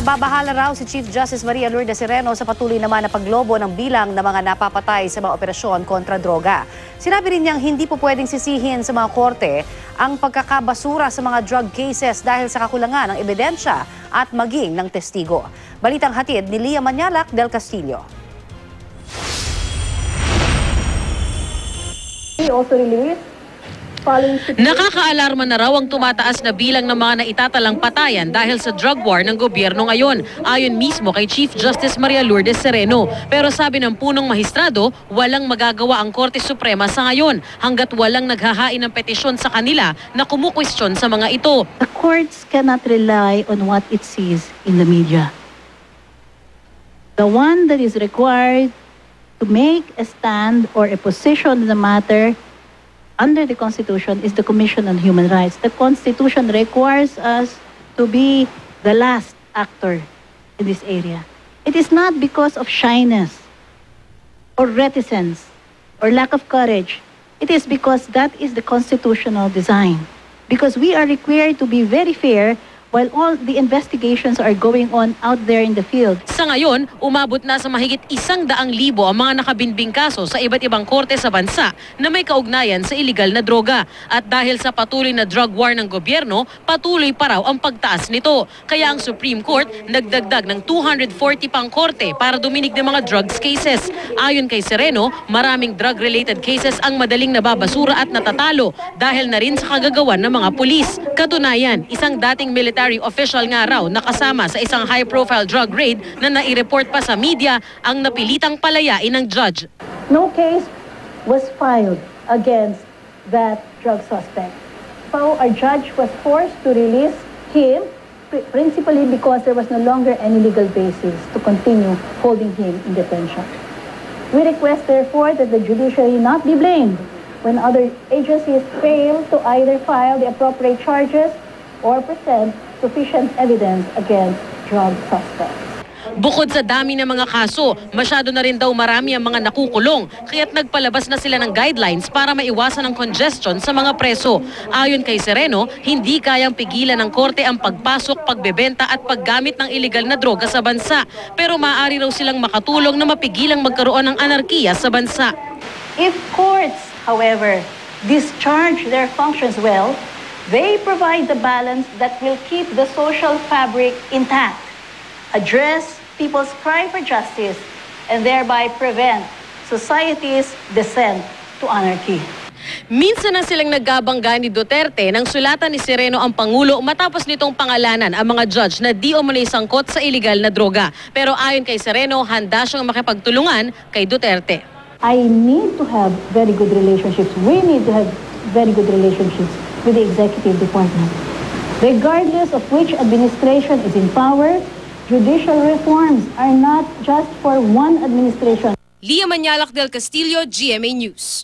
Nababahala raw si Chief Justice Maria Lourdes Sereno sa patuloy naman na paglobo ng bilang ng mga napapatay sa mga operasyon kontra droga. Sinabi rin niyang hindi po pwedeng sisihin sa mga korte ang pagkakabasura sa mga drug cases dahil sa kakulangan ng ebidensya at maging ng testigo. Balitang hatid ni Lia Manyalak del Castillo. He also released Nakakaalarma na raw ang tumataas na bilang ng mga naitatalang patayan dahil sa drug war ng gobyerno ngayon, ayon mismo kay Chief Justice Maria Lourdes Sereno. Pero sabi ng punong mahistrado, walang magagawa ang Korte Suprema sa ngayon hanggat walang naghahain ng petisyon sa kanila na kumukwestiyon sa mga ito. The courts cannot rely on what it sees in the media. The one that is required to make a stand or a position in the matter under the Constitution is the Commission on Human Rights. The Constitution requires us to be the last actor in this area. It is not because of shyness or reticence or lack of courage. It is because that is the constitutional design. Because we are required to be very fair while all the investigations are going on out there in the field. Sa ngayon, umabot na sa mahigit 100,000 ang mga nakabinbing kaso sa iba't ibang korte sa bansa na may kaugnayan sa iligal na droga. At dahil sa patuloy na drug war ng gobyerno, patuloy pa raw ang pagtaas nito. Kaya ang Supreme Court nagdagdag ng 240 pang korte para duminig ng mga drugs cases. Ayon kay Sereno, maraming drug-related cases ang madaling nababasura at natatalo dahil na rin sa kagagawan ng mga pulis. Katunayan, isang dating military official nga raw nakasama sa isang high-profile drug raid na nai-report pa sa media ang napilitang palayain ng judge. No case was filed against that drug suspect. So our judge was forced to release him principally because there was no longer any legal basis to continue holding him in detention. We request therefore that the judiciary not be blamed when other agencies fail to either file the appropriate charges or present sufficient evidence against drug suspects. Bukod sa dami ng mga kaso, masyado na rin daw marami ang mga nakukulong, kaya't nagpalabas na sila ng guidelines para maiwasan ang congestion sa mga preso. Ayon kay Sereno, hindi kayang pigilan ng korte ang pagpasok, pagbebenta at paggamit ng iligal na droga sa bansa. Pero maaari raw silang makatulong na mapigilang magkaroon ng anarkiya sa bansa. If courts, however, discharge their functions well, they provide the balance that will keep the social fabric intact, address people's cry for justice, and thereby prevent society's descent to anarchy. Minsan na silang naggabangga ni Duterte nang sulatan ni Sereno ang Pangulo matapos nitong pangalanan ang mga judge na di umano'y sangkot sa iligal na droga. Pero ayon kay Sereno, handa siyang makipagtulungan kay Duterte. I need to have very good relationships. We need to have very good relationships with the executive department. Regardless of which administration is in power, judicial reforms are not just for one administration. Lia Manyalak del Castillo, GMA News.